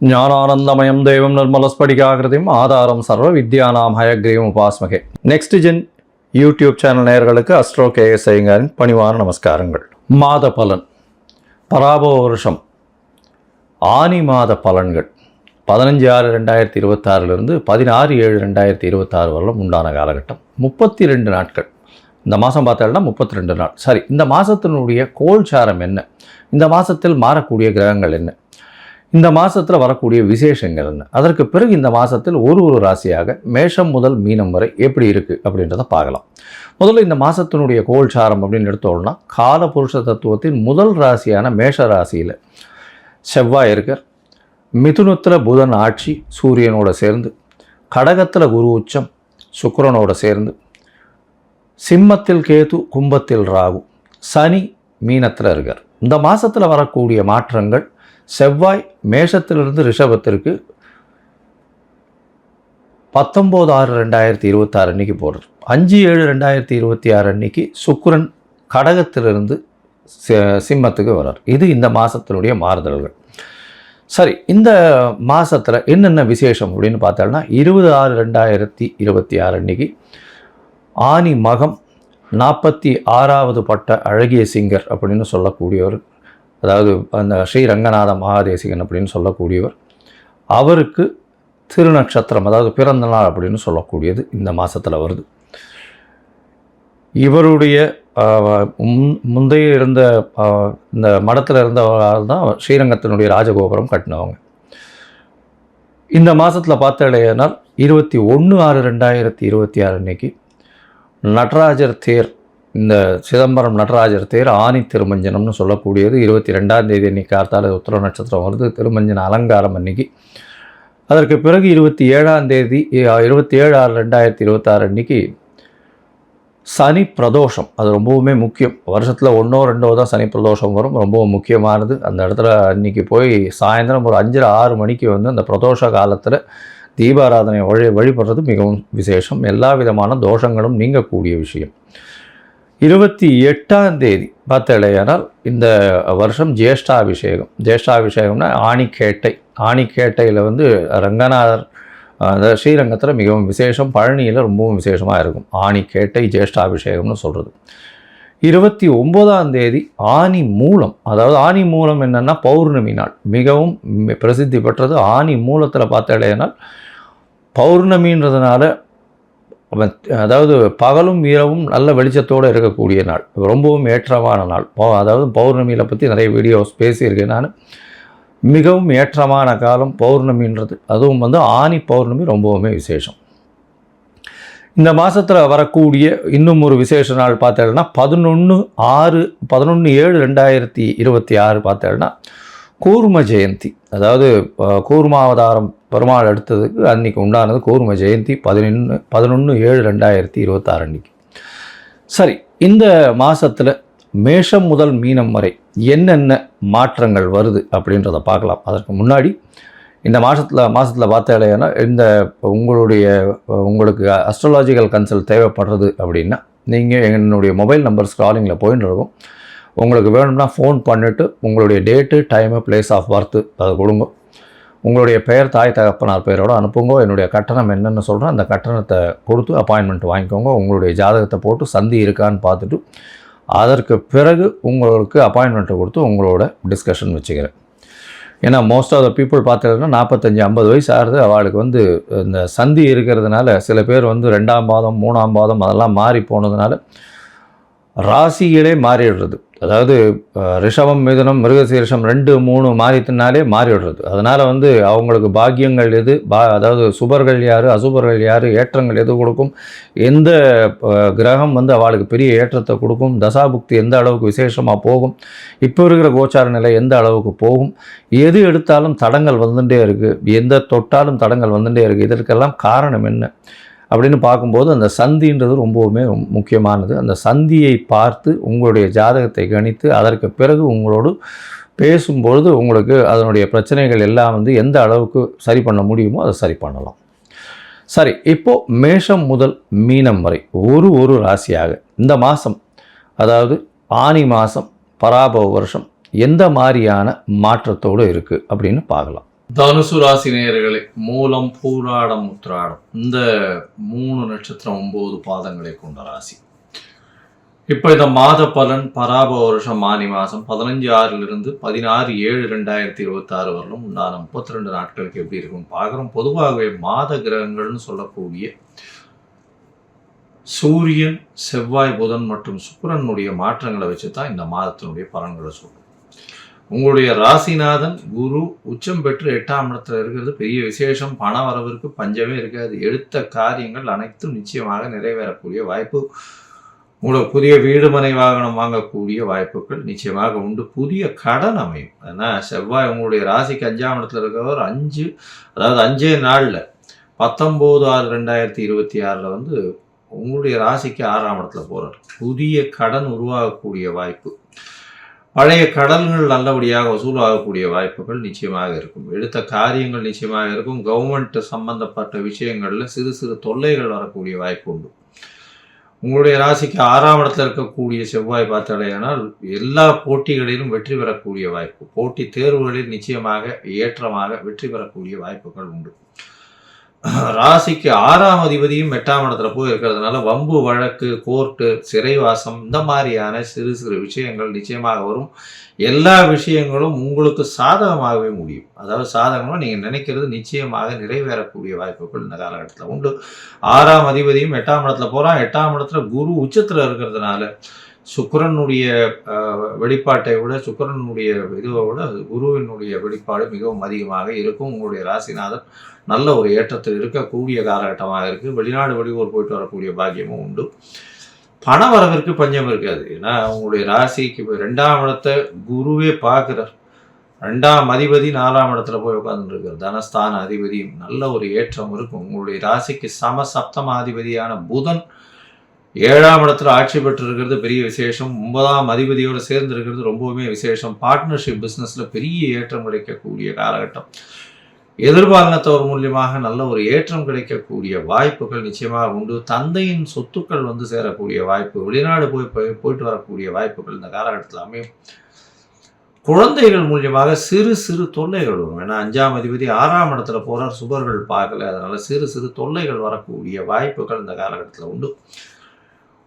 ஞானானந்தமயம் தேவம் நிர்மலஸ்படிகாகிருதியும் ஆதாரம் சர்வ வித்யானாம் ஹயக்ரீவம் உபாஸ்மகே. நெக்ஸ்ட் ஜென் யூடியூப் சேனல் நேயர்களுக்கு அஸ்ட்ரோ கேஎஸ் ஐயங்காரின் பணிவான நமஸ்காரங்கள். மாத பலன், பராபவ வருஷம் ஆனி மாத பலன்கள் 15/6/2026 16/7/2026 வரலும் உண்டான காலகட்டம் 32 நாட்கள். இந்த மாதம் பார்த்தோம்னா 32 நாள். சரி, இந்த மாதத்தினுடைய கோல்சாரம் என்ன, இந்த மாதத்தில் மாறக்கூடிய கிரகங்கள் என்ன, இந்த மாதத்தில் வரக்கூடிய விசேஷங்கள் என்ன, அதற்கு பிறகு இந்த மாதத்தில் ஒரு ராசியாக மேஷம் முதல் மீனம் வரை எப்படி இருக்குது அப்படின்றத பார்க்கலாம். முதல்ல இந்த மாதத்தினுடைய கோல்சாரம் அப்படின்னு எடுத்தோம்னா, காலபுருஷ தத்துவத்தின் முதல் ராசியான மேஷ ராசியில் செவ்வாய் இருக்கார். மிதுனத்தில் புதன் ஆட்சி சூரியனோட சேர்ந்து, கடகத்தில் குரு உச்சம் சுக்கிரனோட சேர்ந்து, சிம்மத்தில் கேது, கும்பத்தில் ராகு, சனி மீனத்தில் இருக்கார். இந்த மாதத்தில் வரக்கூடிய மாற்றங்கள், செவ்வாய் மேஷத்திலிருந்து ரிஷபத்திற்கு 19/6/2026 அன்னைக்கு போடுறார். 5/7/2026 அன்னைக்கு சுக்கிரன் கடகத்திலிருந்து சிம்மத்துக்கு வர்றார். இது இந்த மாதத்தினுடைய மாறுதல்கள். சரி, இந்த மாதத்தில் என்னென்ன விசேஷம் அப்படின்னு பார்த்தோம்னா, 20/6/2026 அன்னைக்கு ஆனி மகம் 46வது பட்ட அழகிய சிங்கர் அப்படின்னு சொல்லக்கூடியவர், அதாவது அந்த ஸ்ரீரங்கநாத மகாதேசிகன் அப்படின்னு சொல்லக்கூடியவர், அவருக்கு திருநட்சத்திரம் அதாவது பிறந்த நாள் அப்படின்னு சொல்லக்கூடியது இந்த மாதத்தில் வருது. இவருடைய முந்தைய இருந்த இந்த மடத்தில் இருந்தவர்கள் தான் ஸ்ரீரங்கத்தினுடைய ராஜகோபுரம் கட்டினவங்க. இந்த மாதத்தில் பார்த்தடையினால் 21/6/2026 அன்னைக்கு நடராஜர் தேர், இந்த சிதம்பரம் நடராஜர் தேர் ஆனி திருமஞ்சனம்னு சொல்லக்கூடியது 22ஆம் தேதி அன்றைக்கி கார்த்தால உத்திர நட்சத்திரம் வருது. திருமஞ்சன அலங்காரம் அன்னைக்கு. அதற்கு பிறகு 27ஆம் தேதி 27/6/2026 அன்னைக்கு சனி பிரதோஷம். அது ரொம்பவுமே முக்கியம். வருஷத்தில் 1ஓ 2ஓ தான் சனி பிரதோஷம் வரும். ரொம்பவும் முக்கியமானது. அந்த இடத்துல அன்றைக்கி போய் சாயந்தரம் ஒரு 5:30 மணிக்கு அந்த பிரதோஷ காலத்தில் தீபாராதனை வழிபடுறது மிகவும் விசேஷம். எல்லா விதமான தோஷங்களும் நீங்கக்கூடிய விஷயம். 28ஆம் தேதி பார்த்தடையானால் இந்த வருஷம் ஜேஷ்டாபிஷேகம். ஜேஷ்டாபிஷேகம்னா ஆணிக்கேட்டை. ஆணிக்கேட்டையில் ரங்கநாதர் ஸ்ரீரங்கத்தில் மிகவும் விசேஷம். பழனியில் ரொம்பவும் விசேஷமாக இருக்கும். ஆணிக்கேட்டை ஜேஷ்டாபிஷேகம்னு சொல்கிறது. 29ஆம் தேதி ஆனி மூலம். அதாவது ஆனி மூலம் என்னென்னா பௌர்ணமி நாள். மிகவும் பிரசித்தி பெற்றது. ஆனி மூலத்தில் பார்த்தடையானால் பௌர்ணமின்றதுனால, அதாவது பகலும் இரவும் நல்ல வெளிச்சத்தோடு இருக்கக்கூடிய நாள், ரொம்பவும் ஏற்றமான நாள். அதாவது பௌர்ணமியில் பற்றி நிறைய வீடியோஸ் பேசியிருக்கேன் நான். மிகவும் ஏற்றமான காலம் பௌர்ணமின்றது. அதுவும் ஆனி பௌர்ணமி ரொம்பவுமே விசேஷம். இந்த மாதத்தில் வரக்கூடிய இன்னும் ஒரு விசேஷ நாள் பார்த்தேன்னா 11/7/2026 பார்த்தேன்னா கூர்ம ஜெயந்தி. அதாவது கூர்மாவதாரம் பெருமாள் எடுத்ததுக்கு அன்றைக்கி உண்டானது கூர்ம ஜெயந்தி 11/7/2026 அன்றைக்கி. சரி, இந்த மாதத்தில் மேஷம் முதல் மீனம் வரை என்னென்ன மாற்றங்கள் வருது அப்படின்றத பார்க்கலாம். அதற்கு முன்னாடி இந்த மாதத்தில் பார்த்தேன்னா, உங்களுக்கு அஸ்ட்ராலாஜிக்கல் கன்சல்ட் தேவைப்படுறது அப்படின்னா, நீங்கள் என்னுடைய மொபைல் நம்பர் ஸ்க்ராலிங்கில் போயின்னு இருக்கும். உங்களுக்கு வேணும்னா ஃபோன் பண்ணிவிட்டு உங்களுடைய date, time, place of birth அதை கொடுங்க. உங்களுடைய பெயர், தாய் தகப்பனார் பெயரோடு அனுப்புங்க. என்னுடைய கட்டணம் என்னென்னு சொல்கிறேன், அந்த கட்டணத்தை கொடுத்து அப்பாயின்மெண்ட் வாங்கிக்கோங்க. உங்களுடைய ஜாதகத்தை போட்டு சந்தி இருக்கான்னு பார்த்துட்டு அதற்கு பிறகு உங்களுக்கு அப்பாயின்மெண்ட்டை கொடுத்து உங்களோட டிஸ்கஷன் வச்சுக்கிறேன். ஏன்னா மோஸ்ட் ஆஃப் த பீப்புள் பார்த்தீங்கன்னா 45-50 வயசு ஆகிறது. அவளுக்கு இந்த சந்தி இருக்கிறதுனால சில பேர் 2ஆம் பாதம் 3ஆம் பாதம் அதெல்லாம் மாறி போனதுனால ராசிகளே மாறிடுறது. அதாவது ரிஷபம், மிதுனம், மிருகசீரிஷம் 2, 3 மாறித்தினாலே மாறிடுறது. அதனால் அவங்களுக்கு பாக்கியங்கள் எது, அதாவது சுபர்கள் யார், அசுபர்கள் யார், ஏற்றங்கள் எது கொடுக்கும், எந்த கிரகம் அவளுக்கு பெரிய ஏற்றத்தை கொடுக்கும், தசாபுக்தி எந்த அளவுக்கு விசேஷமாக போகும், இப்போ இருக்கிற கோச்சார நிலை எந்த அளவுக்கு போகும், எது எடுத்தாலும் தடங்கள் வந்துட்டே இருக்குது, எந்த தொட்டாலும் தடங்கள் வந்துட்டே இருக்குது, இதற்கெல்லாம் காரணம் என்ன அப்படின்னு பார்க்கும்போது அந்த சந்தின்றது ரொம்பவுமே முக்கியமானது. அந்த சந்தியை பார்த்து உங்களுடைய ஜாதகத்தை கணித்து அதற்கு பிறகு உங்களோடு பேசும்பொழுது உங்களுக்கு அதனுடைய பிரச்சனைகள் எல்லாம் எந்த அளவுக்கு சரி பண்ண முடியுமோ அதை சரி பண்ணலாம். சரி, இப்போது மேஷம் முதல் மீனம் வரை ஒரு ராசியாக இந்த மாதம், அதாவது ஆனி மாதம் பராபவ வருஷம் எந்த மாதிரியான மாற்றத்தோடு இருக்குது அப்படின்னு பார்க்கலாம். தனுசு ராசி நேயர்களே, மூலம், பூராடம், உத்திராடம் இந்த 3 நட்சத்திரம் 9 பாதங்களை கொண்ட ராசி. இப்போ இந்த மாத பலன் பராப வருஷம் ஆனி மாதம் 15/6 16/7/2026 வரலும் உண்டான 32 நாட்களுக்கு எப்படி இருக்குன்னு பார்க்குறோம். பொதுவாகவே மாத கிரகங்கள்னு சொல்லக்கூடிய சூரியன், செவ்வாய், புதன் மற்றும் சுக்கிரனுடைய மாற்றங்களை வச்சு தான் இந்த மாதத்தினுடைய பலன்களை சொல்றோம். உங்களுடைய ராசிநாதன் குரு உச்சம் பெற்று 8ஆம் இடத்துல இருக்கிறது பெரிய விசேஷம். பண வரவிற்கு பஞ்சமே இருக்காது. எடுத்த காரியங்கள் அனைத்தும் நிச்சயமாக நிறைவேறக்கூடிய வாய்ப்பு. உங்களுக்கு புதிய வீடு மனை வாகனம் வாங்கக்கூடிய வாய்ப்புகள் நிச்சயமாக உண்டு. புதிய கடன் அமையும். ஏன்னா செவ்வாய் உங்களுடைய ராசிக்கு 5ஆம் இடத்துல இருக்கிறவர் 5 நாளில் 19/6/2026 வந்து உங்களுடைய ராசிக்கு 6ஆம் இடத்துல போகிறார். புதிய கடன் உருவாகக்கூடிய வாய்ப்பு. பழைய கடன்கள் நல்லபடியாக வசூலாகக்கூடிய வாய்ப்புகள் நிச்சயமாக இருக்கும். எடுத்த காரியங்கள் நிச்சயமாக இருக்கும். கவர்மெண்ட் சம்பந்தப்பட்ட விஷயங்களில் சிறு சிறு தொல்லைகள் வரக்கூடிய வாய்ப்பு உண்டு. உங்களுடைய ராசிக்கு 6ஆம் இடத்துல இருக்கக்கூடிய செவ்வாய் பார்த்தாலேயானால் எல்லா போட்டிகளிலும் வெற்றி பெறக்கூடிய வாய்ப்பு. போட்டி தேர்வுகளில் நிச்சயமாக ஏற்றமாக வெற்றி பெறக்கூடிய வாய்ப்புகள் உண்டு. ராசிக்கு 6ஆம் அதிபதியும் 8ஆம் இடத்துல போய் இருக்கிறதுனால வம்பு வழக்கு, கோர்ட்டு, சிறைவாசம் இந்த மாதிரியான சிறு சிறு விஷயங்கள் நிச்சயமாக வரும். எல்லா விஷயங்களும் உங்களுக்கு சாதகமாகவே முடியும். அதாவது சாதகமாக நீங்கள் நினைக்கிறது நிச்சயமாக நிறைவேறக்கூடிய வாய்ப்புகள் இந்த காலகட்டத்தில் உண்டு. 6ஆம் அதிபதியும் 8ஆம் இடத்துல போகிறான். 8ஆம் இடத்துல குரு உச்சத்தில் இருக்கிறதுனால சுக்கிரனுடைய வெளிப்பாட்டை விட சுக்கிரனுடைய இதுவை விட குருவினுடைய வெளிப்பாடு மிகவும் அதிகமாக இருக்கும். உங்களுடைய ராசிநாதன் நல்ல ஒரு ஏற்றத்தில் இருக்கக்கூடிய காலகட்டமாக இருக்குது. வெளிநாடு வெளியூர் போயிட்டு வரக்கூடிய பாக்கியமும் உண்டு. பண வரவிற்கு பஞ்சம் இருக்காது. ஏன்னா உங்களுடைய ராசிக்கு 2ஆம் இடத்தை குருவே பார்க்குறார். 2ஆம் அதிபதி 4ஆம் இடத்துல போய் உட்காந்துருக்கார். தனஸ்தான அதிபதியும் நல்ல ஒரு ஏற்றம் இருக்கும். உங்களுடைய ராசிக்கு சப்தமாதிபதியான புதன் 7ஆம் இடத்துல ஆட்சி பெற்று இருக்கிறது பெரிய விசேஷம். 9ஆம் அதிபதியோடு சேர்ந்து இருக்கிறது ரொம்பவுமே விசேஷம். பார்ட்னர்ஷிப் பிஸ்னஸில் பெரிய ஏற்றம் கிடைக்கக்கூடிய காலகட்டம். எதிர்பாலினத்தவர் மூலியமாக நல்ல ஒரு ஏற்றம் கிடைக்கக்கூடிய வாய்ப்புகள் நிச்சயமாக உண்டு. தந்தையின் சொத்துக்கள் வந்து சேரக்கூடிய வாய்ப்பு, வெளிநாடு போயிட்டு வரக்கூடிய வாய்ப்புகள் இந்த காலகட்டத்தில் அமையும். குழந்தைகள் மூலியமாக சிறு சிறு தொல்லைகள் வரும். ஏன்னா 5ஆம் அதிபதி 6ஆம் இடத்துல போகிறார், சுபர்கள் பார்க்கல. அதனால சிறு சிறு தொல்லைகள் வரக்கூடிய வாய்ப்புகள் இந்த காலகட்டத்தில் உண்டு.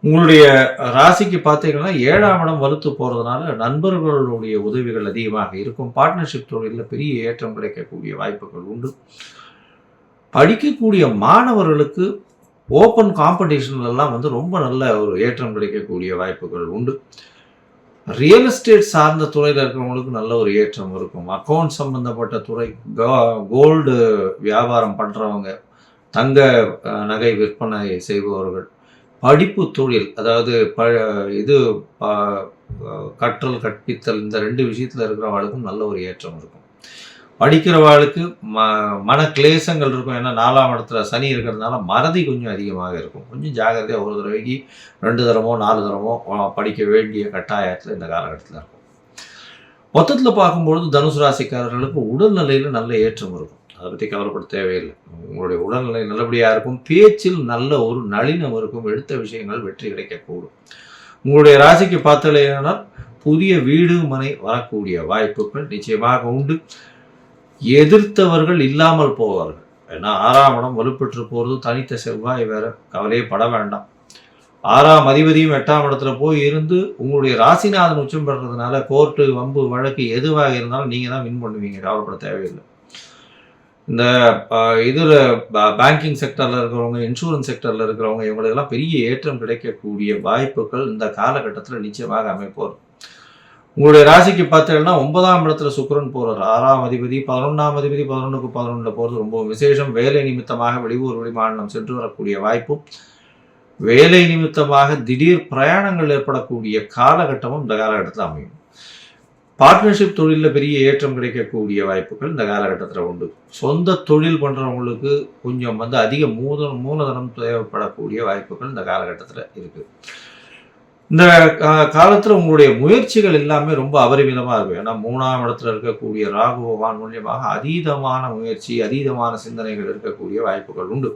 உங்களுடைய ராசிக்கு பார்த்தீங்கன்னா 7ஆம் இடம் வலுத்து போகிறதுனால நண்பர்களுடைய உதவிகள் அதிகமாக இருக்கும். பார்ட்னர்ஷிப் தொழிலில் பெரிய ஏற்றம் கிடைக்கக்கூடிய வாய்ப்புகள் உண்டு. படிக்கக்கூடிய மாணவர்களுக்கு ஓப்பன் காம்படிஷன்லாம் வந்து ரொம்ப நல்ல ஒரு ஏற்றம் கிடைக்கக்கூடிய வாய்ப்புகள் உண்டு. ரியல் எஸ்டேட் சார்ந்த துறையில் இருக்கிறவங்களுக்கு நல்ல ஒரு ஏற்றம் இருக்கும். அக்கௌண்ட் சம்பந்தப்பட்ட துறை, கோல்டு வியாபாரம் பண்ணுறவங்க, தங்க நகை விற்பனை செய்பவர்கள், படிப்பு தொழில், அதாவது கற்றல் கற்பித்தல் இந்த 2 விஷயத்தில் இருக்கிறவர்களுக்கும் நல்ல ஒரு ஏற்றம் இருக்கும். படிக்கிறவர்களுக்கு மன கிளேசங்கள் இருக்கும். ஏன்னா 4ஆம் இடத்துல சனி இருக்கிறதுனால மறதி கொஞ்சம் அதிகமாக இருக்கும். கொஞ்சம் ஜாகிரதையாக ஒரு தடவைக்கு 2 தரமோ 4 தரமோ படிக்க வேண்டிய கட்டாயத்தில் இந்த காலகட்டத்தில் இருக்கும். மொத்தத்தில் பார்க்கும்பொழுது தனுசு ராசிக்காரர்களுக்கு உடல்நிலையில் நல்ல ஏற்றம் இருக்கும். அதை பற்றி கவலைப்பட தேவையில்லை. உங்களுடைய உடல்நிலை நல்லபடியாக இருக்கும். பேச்சில் நல்ல ஒரு நளினம் இருக்கும். எடுத்த விஷயங்கள் வெற்றி கிடைக்கக்கூடும். உங்களுடைய ராசிக்கு பார்த்தலையானால் புதிய வீடு மனை வரக்கூடிய வாய்ப்புகள் நிச்சயமாக உண்டு. எதிர்த்தவர்கள் இல்லாமல் போவார்கள். ஏன்னா 6ஆம் இடம் வலுப்பெற்று போகிறது. தனித்த செவ்வாய் வேற, கவலையே பட வேண்டாம். 6ஆம் அதிபதியும் 8ஆம் இடத்துல போய் இருந்து உங்களுடைய ராசிநாதன் உச்சம் பெறதுனால கோர்ட்டு, வம்பு, வழக்கு எதுவாக இருந்தாலும் நீங்கள் தான் வின் பண்ணுவீங்க. கவலைப்பட தேவையில்லை. இந்த இதில் பேங்கிங் செக்டரில் இருக்கிறவங்க, இன்சூரன்ஸ் செக்டரில் இருக்கிறவங்க, இவங்களுக்கெல்லாம் பெரிய ஏற்றம் கிடைக்கக்கூடிய வாய்ப்புகள் இந்த காலகட்டத்தில் நிச்சயமாக அமைப்போம். உங்களுடைய ராசிக்கு பார்த்தீங்கன்னா 9ஆம் இடத்துல சுக்கிரன் போகிறார். 6ஆம் அதிபதி 11ஆம் அதிபதி 11க்கு 11 போகிறது ரொம்ப விசேஷம். வேலை நிமித்தமாக வெளியூர் வெளிமாநிலம் சென்று வரக்கூடிய வாய்ப்பும், வேலை நிமித்தமாக திடீர் பிரயாணங்கள் ஏற்படக்கூடிய காலகட்டமும் இந்த காலகட்டத்தில் அமையும். பார்ட்னர்ஷிப் தொழிலில் பெரிய ஏற்றம் கிடைக்கக்கூடிய வாய்ப்புகள் இந்த காலகட்டத்தில் உண்டு. சொந்த தொழில் பண்ணுறவங்களுக்கு கொஞ்சம் வந்து அதிக மூலதனம் தேவைப்படக்கூடிய வாய்ப்புகள் இந்த காலகட்டத்தில் இருக்குது. இந்த காலத்தில் உங்களுடைய முயற்சிகள் எல்லாமே ரொம்ப அபரிமிதமாக இருக்கும். ஏன்னா 3ஆம் இடத்துல இருக்கக்கூடிய ராகு பகவான் மூலியமாக அதீதமான முயற்சி, அதீதமான சிந்தனைகள் இருக்கக்கூடிய வாய்ப்புகள் உண்டு.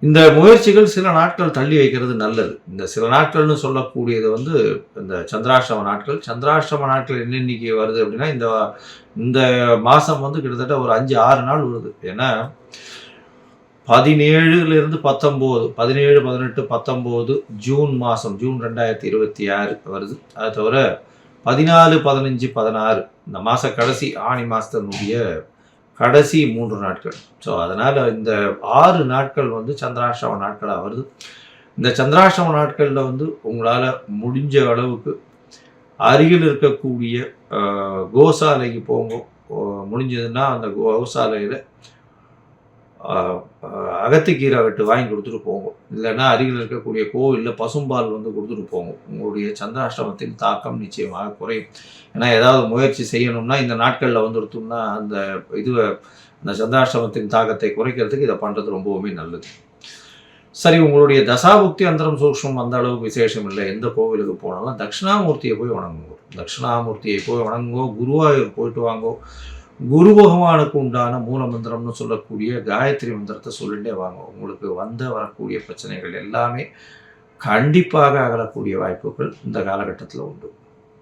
இந்த முயற்சிகள் சில நாட்கள் தள்ளி வைக்கிறது நல்லது. இந்த சில நாட்கள்னு சொல்லக்கூடியது வந்து இந்த சந்திராஷ்டம நாட்கள். சந்திராஷ்டம நாட்கள் என்னன்னைக்கு வருது அப்படின்னா, இந்த இந்த மாசம் வந்து கிட்டத்தட்ட ஒரு 5, 6 நாள் வருது. ஏன்னா 17லிருந்து 19, 17, 18, 19 ஜூன் மாசம், ஜூன் 2026 வருது. அது தவிர 14, 15, 16 இந்த மாச கடைசி ஆனி மாசத்தினுடைய கடைசி 3 நாட்கள். ஸோ, அதனால இந்த 6 நாட்கள் வந்து சந்திராஷ்டம நாட்களா வருது. இந்த சந்திராஷ்டம நாட்கள்ல வந்து உங்களால முடிஞ்ச அளவுக்கு அருகில் இருக்கக்கூடிய கோசாலைக்கு போங்க. முடிஞ்சதுன்னா அந்த கோசாலையில அ அ அகத்திக்கீரை வெட்டு வாங்கி குடுத்துட்டு போங்க. இல்லன்னா அருகில் இருக்கக்கூடிய கோவில்ல பசும்பால் வந்து குடுத்துட்டு போங்க. உங்களுடைய சந்திராஷ்டமத்தின் தாக்கம் நிச்சயமாக குறையும். ஏன்னா, ஏதாவது முயற்சி செய்யணும்னா இந்த நாட்கள்ல வந்துடுத்தோம்னா, அந்த சந்திராஷ்டமத்தின் தாக்கத்தை குறைக்கிறதுக்கு இத பண்றது ரொம்பவுமே நல்லது. சரி, உங்களுடைய தசாபுக்தி அந்தரம் சூக்ஷ்மம் அந்த அளவுக்கு விசேஷம் இல்ல. எந்த கோவிலுக்கு போனாலும் தட்சிணாமூர்த்திய போய் வணங்குங்கோ. தட்சிணாமூர்த்தியை போய் வணங்குங்கோ. குருவாயூர் போயிட்டு வாங்கோ. குரு பகவானுக்கு உண்டான மூல மந்திரம்னு சொல்லக்கூடிய காயத்ரி மந்திரத்தை சொல்லிட்டே வாங்க. உங்களுக்கு வரக்கூடிய பிரச்சனைகள் எல்லாமே கண்டிப்பாக அகலக்கூடிய வாய்ப்புகள் இந்த காலகட்டத்தில உண்டு.